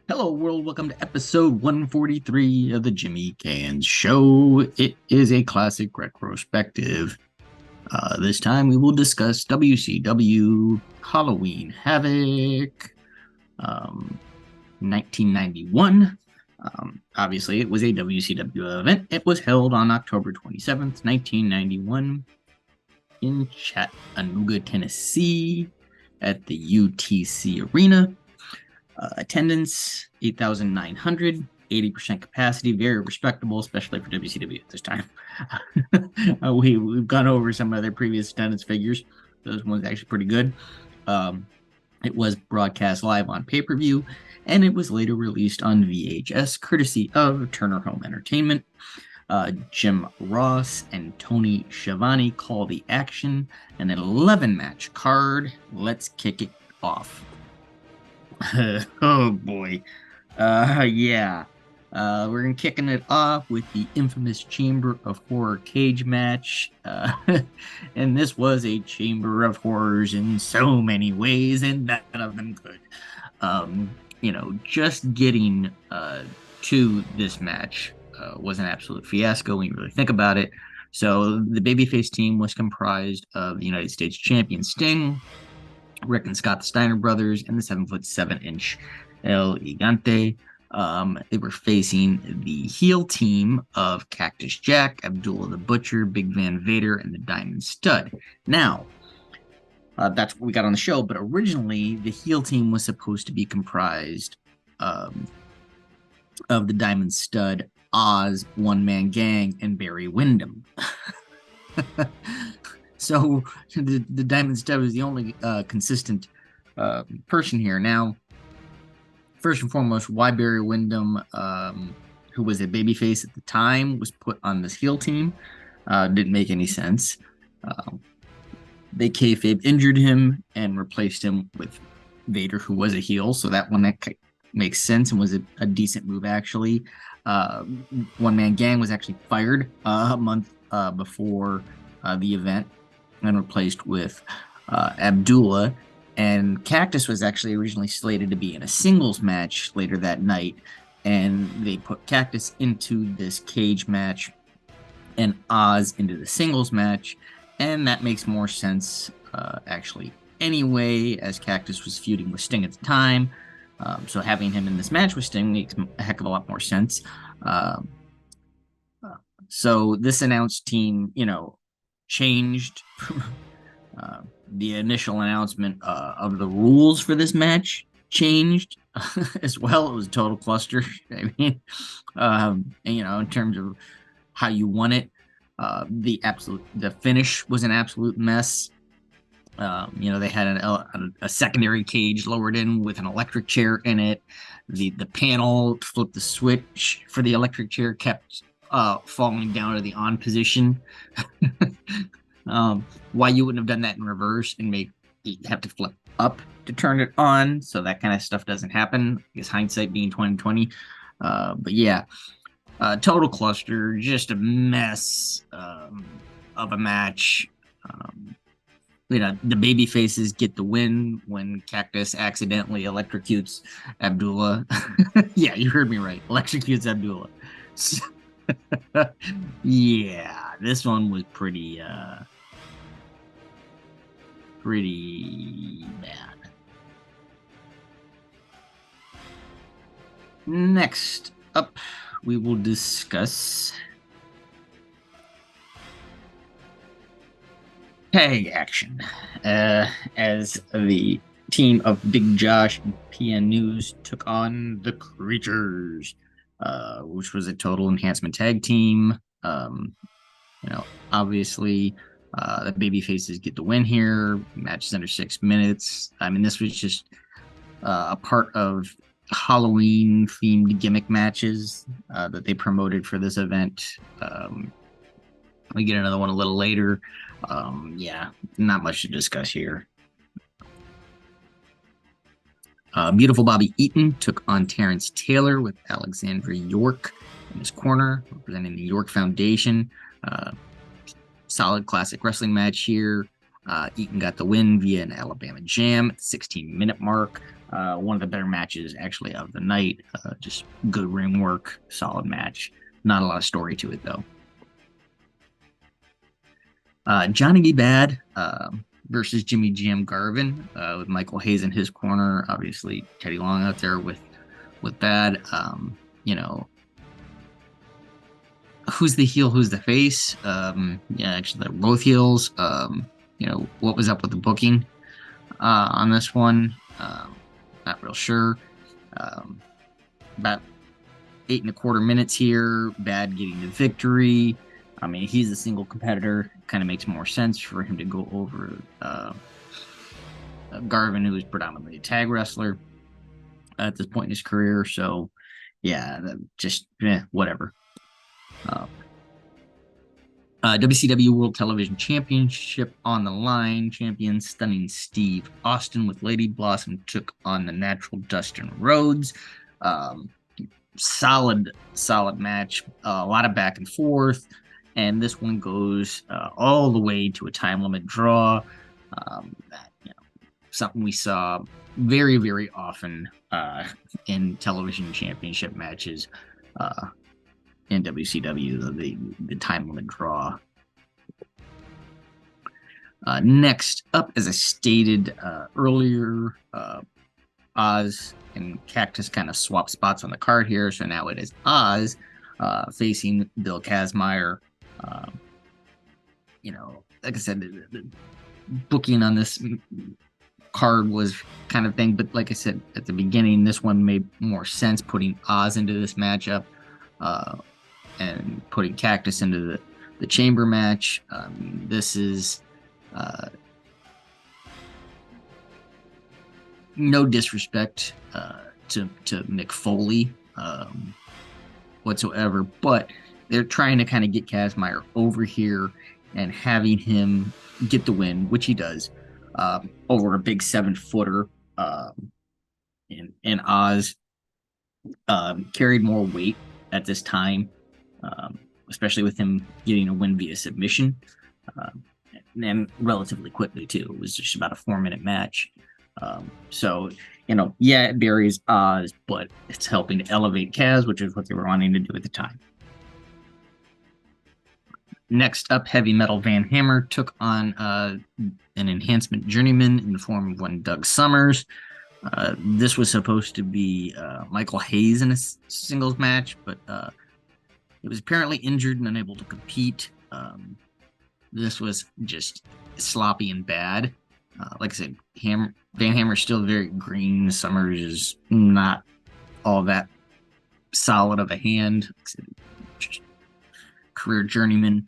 Hello, world. Welcome to episode 143 of the Jimmy Canz Show. It is a classic retrospective. This time we will discuss WCW Halloween Havoc, 1991. Obviously, it was a WCW event. It was held on October 27th, 1991, in Chattanooga, Tennessee, at the UTC Arena. Attendance 8,900, 80% capacity, very respectable, especially for WCW at this time. We've gone over some of their previous attendance figures. Those ones actually pretty good. It was broadcast live on pay-per-view, and it was later released on VHS, courtesy of Turner Home Entertainment. Jim Ross and Tony Schiavone call the action, an 11-match card. Let's kick it off. Oh boy. Yeah. We're kicking it off with the infamous Chamber of Horror cage match. And this was a Chamber of Horrors in so many ways, and none of them good. Just getting to this match was an absolute fiasco when you really think about it. So the babyface team was comprised of the United States champion Sting, Rick and Scott the Steiner brothers, and the 7'7" El Gigante. They were facing the heel team of Cactus Jack, Abdullah the Butcher, Big Van Vader, and the Diamond Stud. Now, that's what we got on the show, but originally the heel team was supposed to be comprised of the Diamond Stud, Oz, One Man Gang, and Barry Windham. So the Diamond Stud was the only consistent person here. Now, first and foremost, why Barry Windham, who was a babyface at the time, was put on this heel team didn't make any sense. They kayfabe injured him and replaced him with Vader, who was a heel. So that one that makes sense and was a decent move, actually. One Man Gang was actually fired a month before the event and replaced with Abdullah. And Cactus was actually originally slated to be in a singles match later that night, and they put Cactus into this cage match and Oz into the singles match, and that makes more sense actually anyway, as Cactus was feuding with Sting at the time. So having him in this match with Sting makes a heck of a lot more sense. So this announced team, changed the initial announcement of the rules for this match changed as well. It was a total cluster. I mean, in terms of how you won it, the finish was an absolute mess. They had a secondary cage lowered in with an electric chair in it. The panel flipped the switch for the electric chair kept falling down to the on position. Why you wouldn't have done that in reverse and you have to flip up to turn it on, so that kind of stuff doesn't happen. I guess hindsight being 2020. But yeah, total cluster, just a mess of a match. The baby faces get the win when Cactus accidentally electrocutes Abdullah. Yeah, you heard me right. Electrocutes Abdullah. Yeah, this one was pretty bad. Next up, we will discuss tag action, as the team of Big Josh and PN News took on the Creatures, which was a total enhancement tag team. Obviously, the baby faces get the win here. Match is under 6 minutes. I mean, this was just a part of Halloween themed gimmick matches that they promoted for this event. We get another one a little later. Yeah, not much to discuss here. Beautiful Bobby Eaton took on Terrence Taylor with Alexandra York in his corner, representing the York Foundation. Solid classic wrestling match here. Eaton got the win via an Alabama Jam at the 16-minute mark. One of the better matches actually of the night. Just good ring work, solid match. Not a lot of story to it though. Johnny B. Bad versus Jimmy Jam Garvin with Michael Hayes in his corner. Obviously, Teddy Long out there with Bad. You know, who's the heel, who's the face? Yeah, actually, they're both heels. You know, what was up with the booking on this one? Not real sure. About 8.25 minutes here. Bad getting the victory. I mean, he's a single competitor. Kind of makes more sense for him to go over Garvin, who is predominantly a tag wrestler at this point in his career. So, yeah, just whatever. WCW World Television Championship on the line. Champion Stunning Steve Austin with Lady Blossom took on the Natural Dustin Rhodes. Solid match. A lot of back and forth. And this one goes all the way to a time limit draw. Something we saw very, very often in television championship matches in WCW, the time limit draw. Next up, as I stated earlier, Oz and Cactus kind of swap spots on the card here. So now it is Oz facing Bill Kazmaier. You know, like I said, the booking on this card was kind of thing, but like I said at the beginning, this one made more sense putting Oz into this matchup and putting Cactus into the chamber match. This is no disrespect to Mick Foley whatsoever, but they're trying to kind of get Kazmaier over here and having him get the win, which he does, over a big 7-footer. And Oz carried more weight at this time, especially with him getting a win via submission, and relatively quickly too. It was just about a 4-minute match. So, you know, yeah, it buries Oz, but it's helping to elevate Kaz, which is what they were wanting to do at the time. Next up, Heavy Metal Van Hammer took on an enhancement journeyman in the form of one Doug Summers. This was supposed to be Michael Hayes in a singles match, but he was apparently injured and unable to compete. This was just sloppy and bad. Like I said, Van Hammer is still very green. Summers is not all that solid of a hand. Just career journeyman,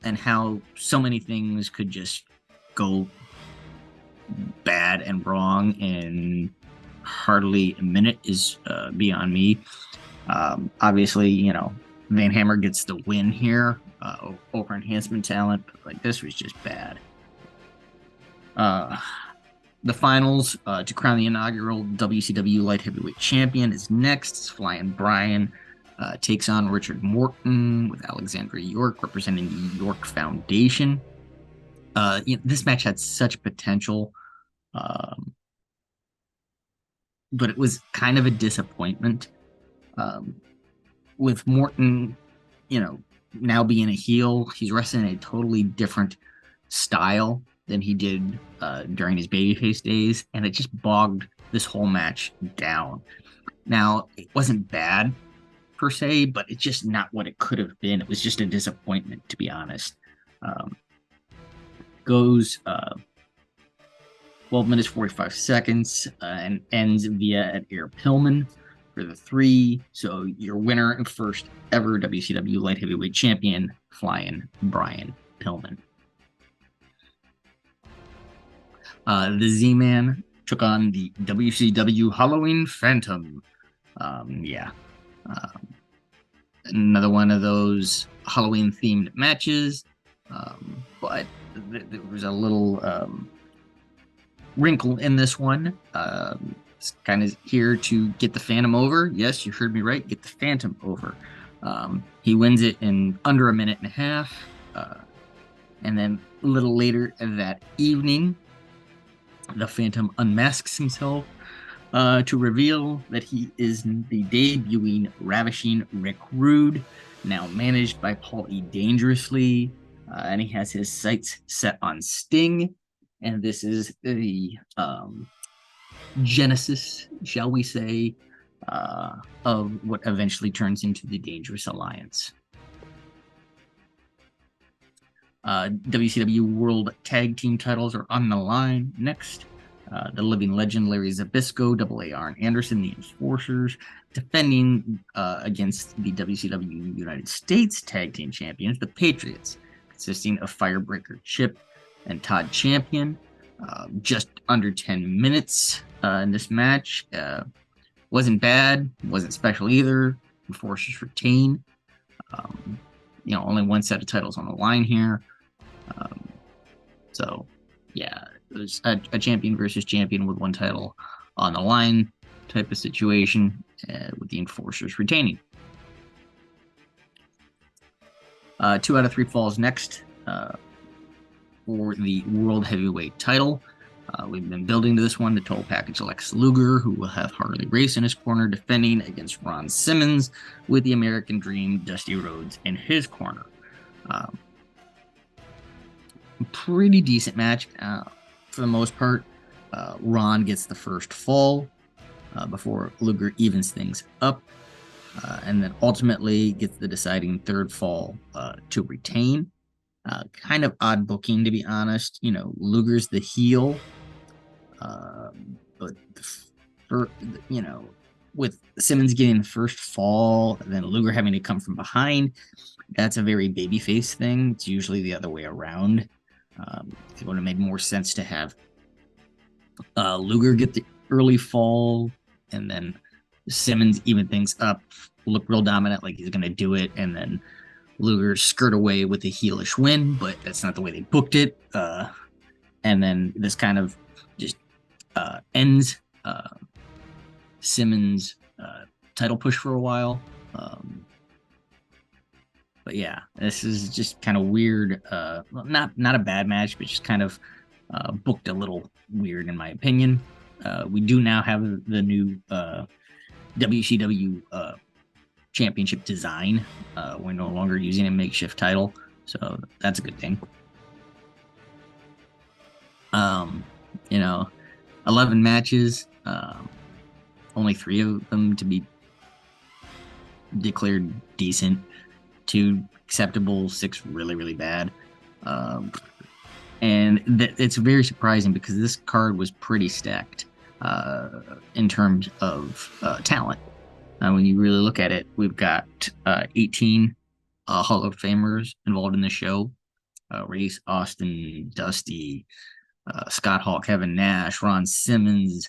and how so many things could just go bad and wrong in hardly a minute is beyond me. Obviously, you know, Van Hammer gets the win here over enhancement talent, but like this was just bad. The finals to crown the inaugural WCW Light Heavyweight Champion is next. Flying Brian takes on Richard Morton with Alexandra York representing the York Foundation. This match had such potential, but it was kind of a disappointment. With Morton, you know, now being a heel, he's wrestling a totally different style than he did during his babyface days, and it just bogged this whole match down. Now, it wasn't bad per se, but it's just not what it could have been. It was just a disappointment, to be honest. Goes 12 minutes 45 seconds and ends via an air Pillman for the 3. So your winner and first ever WCW Light Heavyweight Champion, Flying Brian Pillman. The Z-Man took on the WCW Halloween Phantom. Another one of those Halloween-themed matches, but there was a little wrinkle in this one. It's kind of here to get the Phantom over. Yes, you heard me right. Get the Phantom over. He wins it in under a minute and a half. And then a little later that evening, the Phantom unmasks himself to reveal that he is the debuting Ravishing Rick Rude, now managed by Paul E. Dangerously, and he has his sights set on Sting, and this is the genesis, shall we say, of what eventually turns into the Dangerous Alliance. WCW World Tag Team titles are on the line next. The Living Legend Larry Zbyszko, Double A Arn Anderson, the Enforcers, defending against the WCW United States Tag Team Champions, the Patriots, consisting of Firebreaker Chip and Todd Champion. Just under 10 minutes in this match. Wasn't bad, wasn't special either. Enforcers retain. Only one set of titles on the line here. So, yeah, it was a champion versus champion with one title on the line type of situation, with the Enforcers retaining. 2 out of 3 falls next for the World Heavyweight title. We've been building to this one. The total package Lex Luger, who will have Harley Race in his corner, defending against Ron Simmons, with the American Dream, Dusty Rhodes, in his corner. Pretty decent match for the most part. Ron gets the first fall before Luger evens things up, and then ultimately gets the deciding third fall to retain. Kind of odd booking, to be honest. Luger's the heel, but with Simmons getting the first fall, and then Luger having to come from behind, that's a very babyface thing. It's usually the other way around. It would have made more sense to have Luger get the early fall, and then Simmons even things up, look real dominant, like he's going to do it, and then Luger skirt away with a heelish win, but that's not the way they booked it. And then this kind of just ends Simmons' title push for a while. But yeah, this is just kind of weird. Not a bad match, but just kind of booked a little weird in my opinion. We do now have the new WCW championship design. We're no longer using a makeshift title, so that's a good thing. 11 matches, only 3 of them to be declared decent, 2 acceptable, 6 really, really bad. And it's very surprising because this card was pretty stacked in terms of talent. When you really look at it, we've got 18 Hall of Famers involved in the show. Race, Austin, Dusty, Scott Hall, Kevin Nash, Ron Simmons,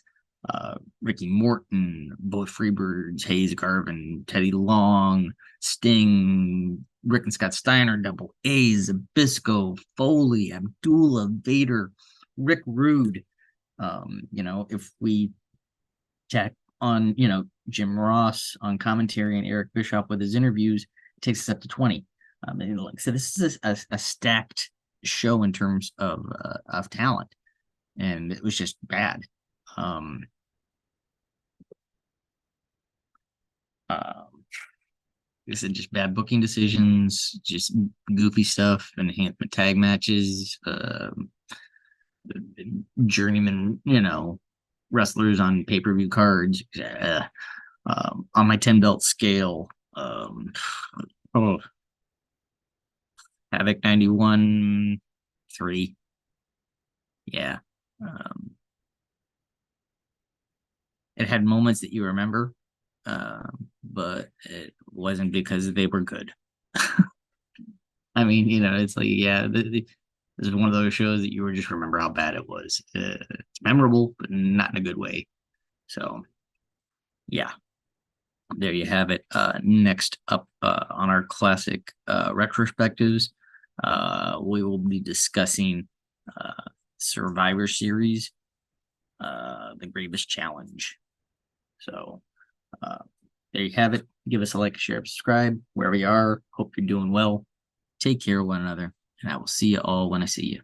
Ricky Morton, both Freebirds, Hayes Garvin, Teddy Long, Sting, Rick and Scott Steiner, Double A, Zbyszko, Foley, Abdullah, Vader, Rick Rude. If we check on, Jim Ross on commentary and Eric Bischoff with his interviews, it takes us up to 20. So this is a stacked show in terms of talent, and it was just bad. This is just bad booking decisions, just goofy stuff, enhancement tag matches, journeyman, wrestlers on pay-per-view cards. On my 10 belt scale, Havoc 91 3. Yeah. It had moments that you remember, but it wasn't because they were good. I mean, it's like, yeah, this is one of those shows that you would just remember how bad it was. It's memorable, but not in a good way. So, yeah, there you have it. Next up on our classic retrospectives, we will be discussing Survivor Series, The Bravest Challenge. So, there you have it. Give us a like, share, subscribe wherever you are. Hope you're doing well. Take care of one another, and I will see you all when I see you.